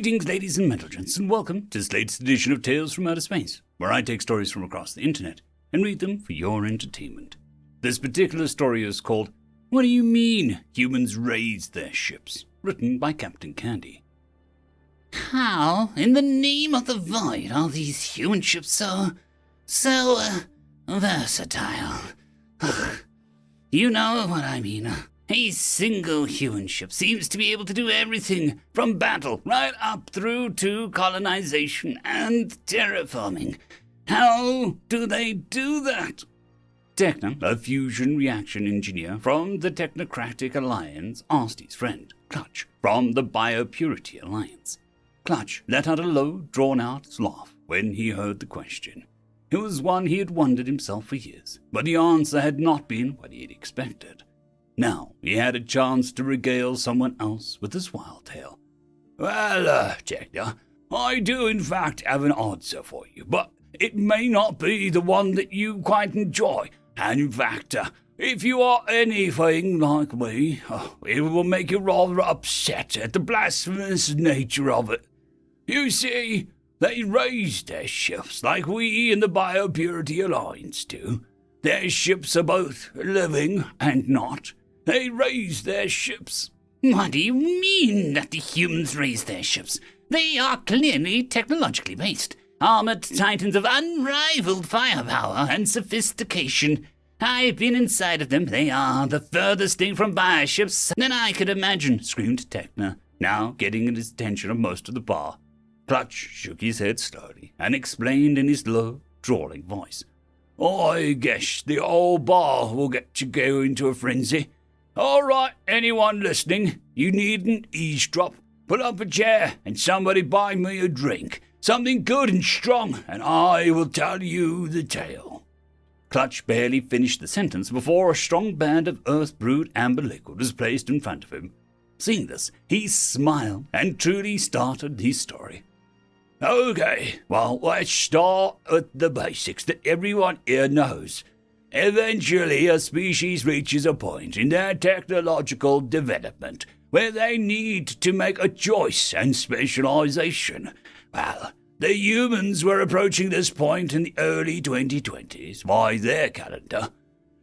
Greetings, ladies and gentlemen, and welcome to this latest edition of Tales from Outer Space, where I take stories from across the internet and read them for your entertainment. This particular story is called, What Do You Mean Humans Raised Their Ships? Written by Captain Candy. How, in the name of the void, are these human ships so versatile? You know what I mean. A single human ship seems to be able to do everything from battle right up through to colonization and terraforming. How do they do that? Techna, a fusion reaction engineer from the Technocratic Alliance, asked his friend, Clutch, from the Biopurity Alliance. Clutch let out a low, drawn-out laugh when he heard the question. It was one he had wondered himself for years, but the answer had not been what he had expected. Now he had a chance to regale someone else with his wild tale. Well, Techna, I do in fact have an answer for you, but it may not be the one that you quite enjoy. And in fact, if you are anything like me, it will make you rather upset at the blasphemous nature of it. You see, they raise their ships like we in the Biopurity Alliance do. Their ships are both living and not. They raise their ships. What do you mean that the humans raise their ships? They are clearly technologically based, armored titans of unrivaled firepower and sophistication. I've been inside of them. They are the furthest thing from bioships than I could imagine, screamed Techna, now getting his attention of most of the bar. Clutch shook his head slowly and explained in his low, drawling voice. I guess the old bar will get to go into a frenzy. All right, anyone listening, you needn't eavesdrop. Pull up a chair and somebody buy me a drink, something good and strong, and I will tell you the tale. Clutch barely finished the sentence before a strong band of earth-brewed amber liquid was placed in front of him. Seeing this, he smiled and truly started his story. Okay, well, let's start with the basics that everyone here knows. Eventually, a species reaches a point in their technological development where they need to make a choice and specialization. Well, the humans were approaching this point in the early 2020s by their calendar.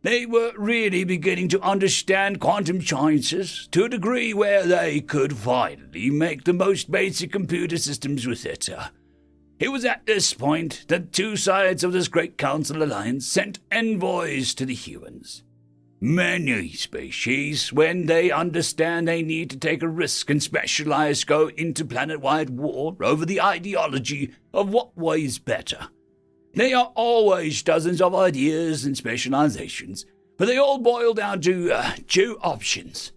They were really beginning to understand quantum sciences to a degree where they could finally make the most basic computer systems with it. It was at this point that two sides of this great council alliance sent envoys to the humans. Many species, when they understand they need to take a risk and specialize, go into planet-wide war over the ideology of what way is better. There are always dozens of ideas and specializations, but they all boil down to two options.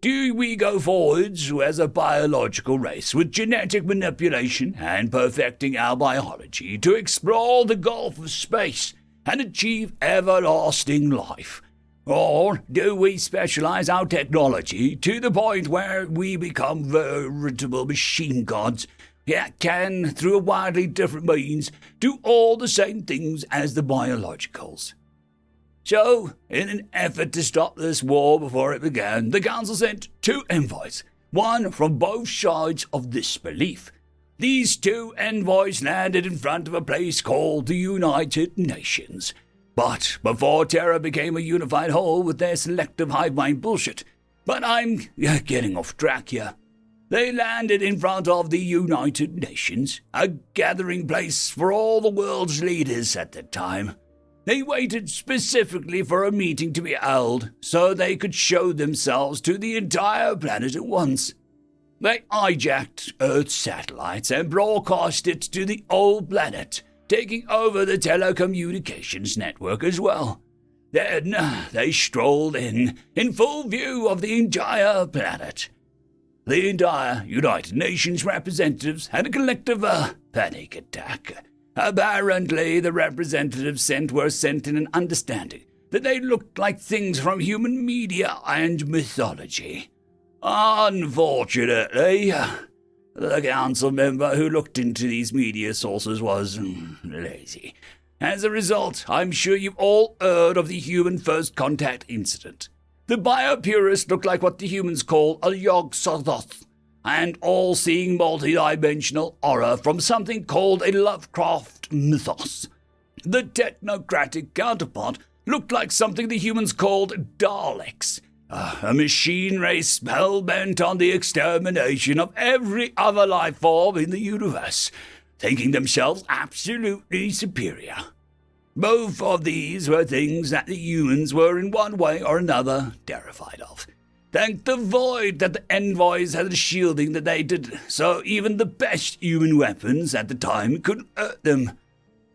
Do we go forwards as a biological race with genetic manipulation and perfecting our biology to explore the gulf of space and achieve everlasting life? Or do we specialize our technology to the point where we become veritable machine gods that can, through a widely different means, do all the same things as the biologicals? So, in an effort to stop this war before it began, the Council sent two envoys, one from both sides of this belief. These two envoys landed in front of a place called the United Nations. But before Terra became a unified whole with their selective hive mind bullshit. But I'm getting off track here. They landed in front of the United Nations, a gathering place for all the world's leaders at the time. They waited specifically for a meeting to be held so they could show themselves to the entire planet at once. They hijacked Earth's satellites and broadcast it to the whole planet, taking over the telecommunications network as well. Then they strolled in full view of the entire planet. The entire United Nations representatives had a collective panic attack. Apparently, the representatives were sent in an understanding that they looked like things from human media and mythology. Unfortunately, the council member who looked into these media sources was lazy. As a result, I'm sure you've all heard of the human first contact incident. The biopurists looked like what the humans call a Yog-Sothoth, and all-seeing multi-dimensional horror from something called a Lovecraft mythos. The technocratic counterpart looked like something the humans called Daleks, a machine race hell-bent on the extermination of every other life form in the universe, thinking themselves absolutely superior. Both of these were things that the humans were in one way or another terrified of. Thank the void that the envoys had a shielding that they did, so even the best human weapons at the time couldn't hurt them.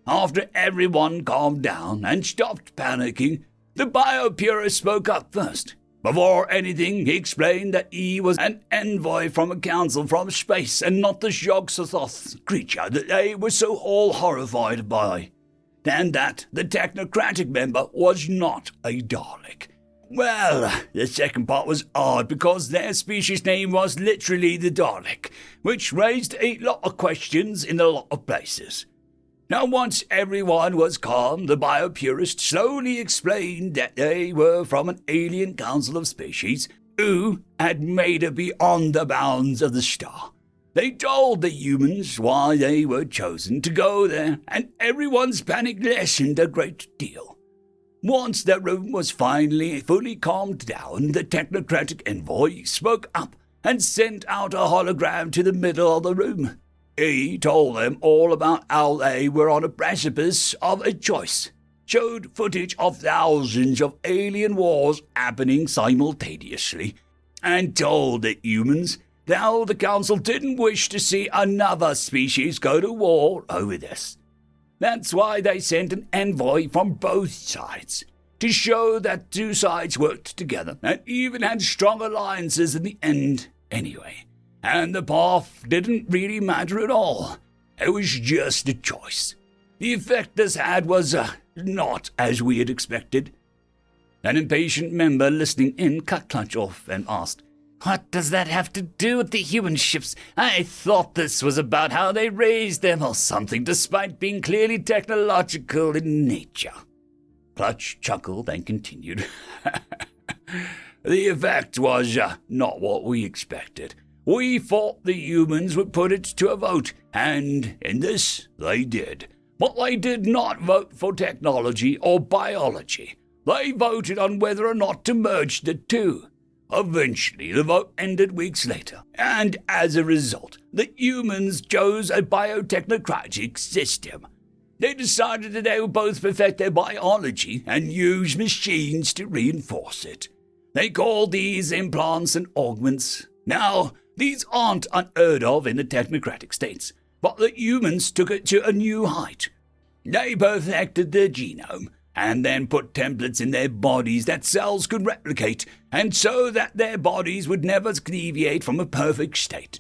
After everyone calmed down and stopped panicking, the biopurist spoke up first. Before anything, he explained that he was an envoy from a council from space and not the Yog-Sothoth creature that they were so all horrified by. And that the technocratic member was not a Dalek. Well, the second part was odd because their species name was literally the Dalek, which raised a lot of questions in a lot of places. Now, once everyone was calm, the biopurist slowly explained that they were from an alien council of species who had made it beyond the bounds of the star. They told the humans why they were chosen to go there, and everyone's panic lessened a great deal. Once the room was finally fully calmed down, the technocratic envoy spoke up and sent out a hologram to the middle of the room. He told them all about how they were on a precipice of a choice, showed footage of thousands of alien wars happening simultaneously, and told the humans how the council didn't wish to see another species go to war over this. That's why they sent an envoy from both sides, to show that two sides worked together and even had strong alliances in the end anyway. And the path didn't really matter at all. It was just a choice. The effect this had was not as we had expected. An impatient member listening in cut Clutch off and asked, "What does that have to do with the human ships? I thought this was about how they raised them or something, despite being clearly technological in nature." Clutch chuckled and continued. The effect was not what we expected. We thought the humans would put it to a vote, and in this they did. But they did not vote for technology or biology. They voted on whether or not to merge the two. Eventually, the vote ended weeks later, and as a result, the humans chose a biotechnocratic system. They decided that they would both perfect their biology and use machines to reinforce it. They called these implants and augments. Now, these aren't unheard of in the technocratic states, but the humans took it to a new height. They perfected their genome, and then put templates in their bodies that cells could replicate, and so that their bodies would never deviate from a perfect state.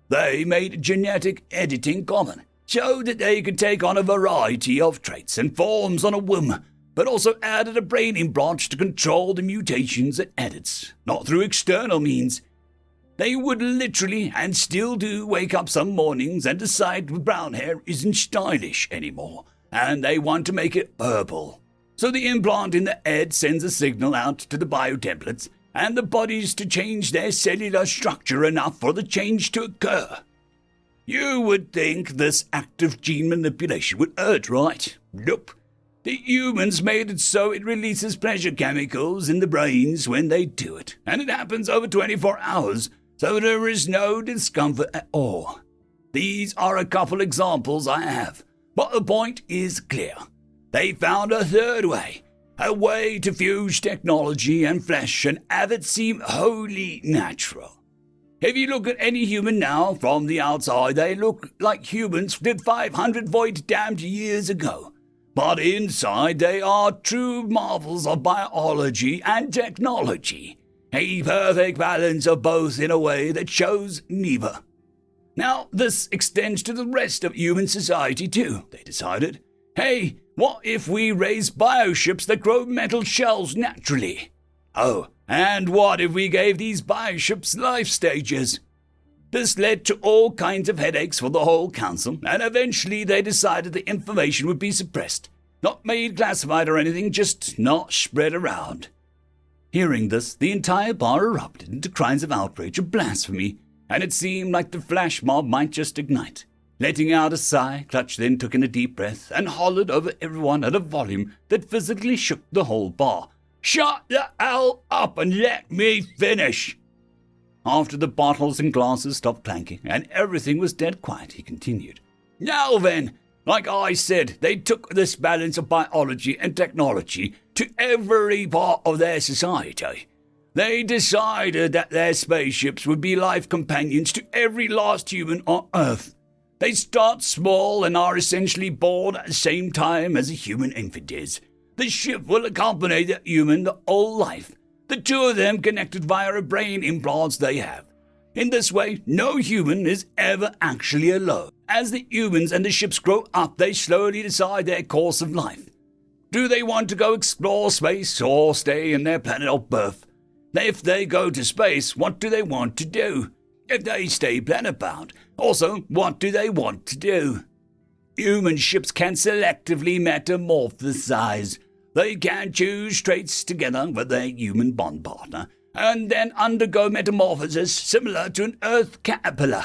They made genetic editing common, so that they could take on a variety of traits and forms on a whim, but also added a brain implant to control the mutations and edits, not through external means. They would literally, and still do, wake up some mornings and decide brown hair isn't stylish anymore, and they want to make it herbal. So the implant in the head sends a signal out to the biotemplates and the bodies to change their cellular structure enough for the change to occur. You would think this act of gene manipulation would hurt, right? Nope. The humans made it so it releases pleasure chemicals in the brains when they do it, and it happens over 24 hours, so there is no discomfort at all. These are a couple examples I have, but the point is clear. They found a third way, a way to fuse technology and flesh and have it seem wholly natural. If you look at any human now from the outside, they look like humans did 500 void damned years ago. But inside they are true marvels of biology and technology, a perfect balance of both in a way that shows neither. Now, this extends to the rest of human society too, they decided. Hey, what if we raise bioships that grow metal shells naturally? Oh, and what if we gave these bioships life stages? This led to all kinds of headaches for the whole council, and eventually they decided the information would be suppressed. Not made classified or anything, just not spread around. Hearing this, the entire bar erupted into cries of outrage and blasphemy, and it seemed like the flash mob might just ignite. Letting out a sigh, Clutch then took in a deep breath and hollered over everyone at a volume that physically shook the whole bar. "Shut the hell up and let me finish!" After the bottles and glasses stopped clanking and everything was dead quiet, he continued. "Now then, like I said, they took this balance of biology and technology to every part of their society. They decided that their spaceships would be life companions to every last human on Earth. They start small and are essentially born at the same time as a human infant is. The ship will accompany the human the whole life. The two of them connected via a brain implants they have. In this way, no human is ever actually alone. As the humans and the ships grow up, they slowly decide their course of life. Do they want to go explore space or stay in their planet of birth? If they go to space, what do they want to do? If they stay planet-bound, also, what do they want to do? Human ships can selectively metamorphosize. They can choose traits together with their human bond partner, and then undergo metamorphosis similar to an Earth caterpillar.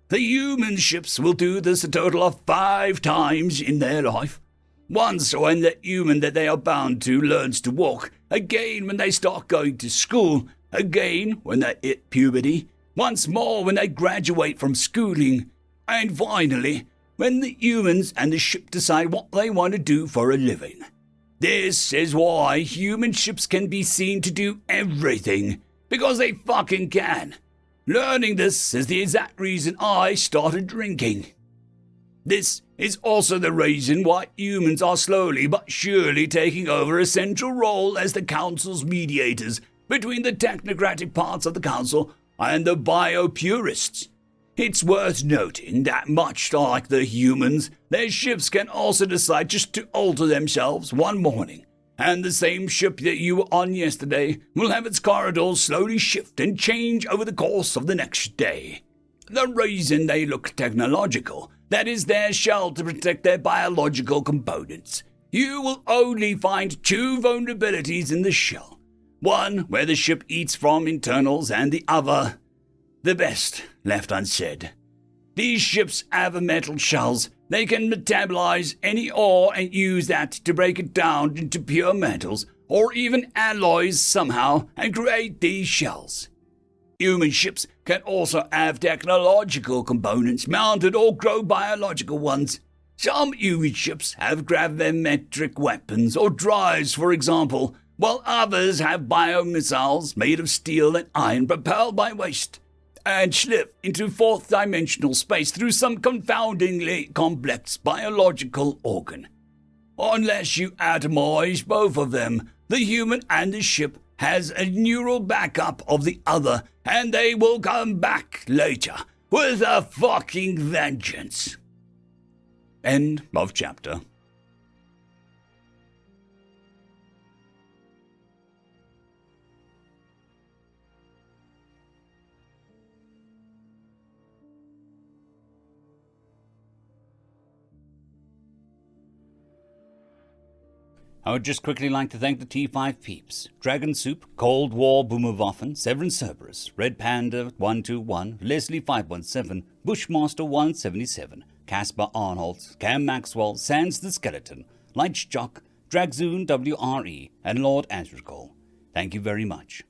The human ships will do this a total of 5 times in their life. Once when the human that they are bound to learns to walk, again when they start going to school, again when they hit puberty, once more when they graduate from schooling, and finally, when the humans and the ship decide what they want to do for a living. This is why human ships can be seen to do everything, because they fucking can. Learning this is the exact reason I started drinking. This is also the reason why humans are slowly but surely taking over a central role as the Council's mediators between the technocratic parts of the Council and the biopurists. It's worth noting that much like the humans, their ships can also decide just to alter themselves one morning, and the same ship that you were on yesterday will have its corridors slowly shift and change over the course of the next day. The reason they look technological, that is their shell to protect their biological components. You will only find 2 vulnerabilities in the shell. One where the ship eats from internals, and the other, the best left unsaid. These ships have metal shells. They can metabolize any ore and use that to break it down into pure metals, or even alloys somehow, and create these shells. Human ships can also have technological components mounted or grow biological ones. Some human ships have gravimetric weapons or drives, for example, while others have biomissiles made of steel and iron propelled by waste, and slip into 4th-dimensional space through some confoundingly complex biological organ. Unless you atomize both of them, the human and the ship has a neural backup of the other, and they will come back later with a fucking vengeance. End of chapter. I would just quickly like to thank the T5 peeps: Dragon Soup, Cold War Boomerwaffen, Severin Cerberus, Red Panda 121, Leslie 517, Bushmaster 177, Caspar Arnold, Cam Maxwell, Sans the Skeleton, Light Jock, Dragzoon WRE, and Lord Azrakal. Thank you very much.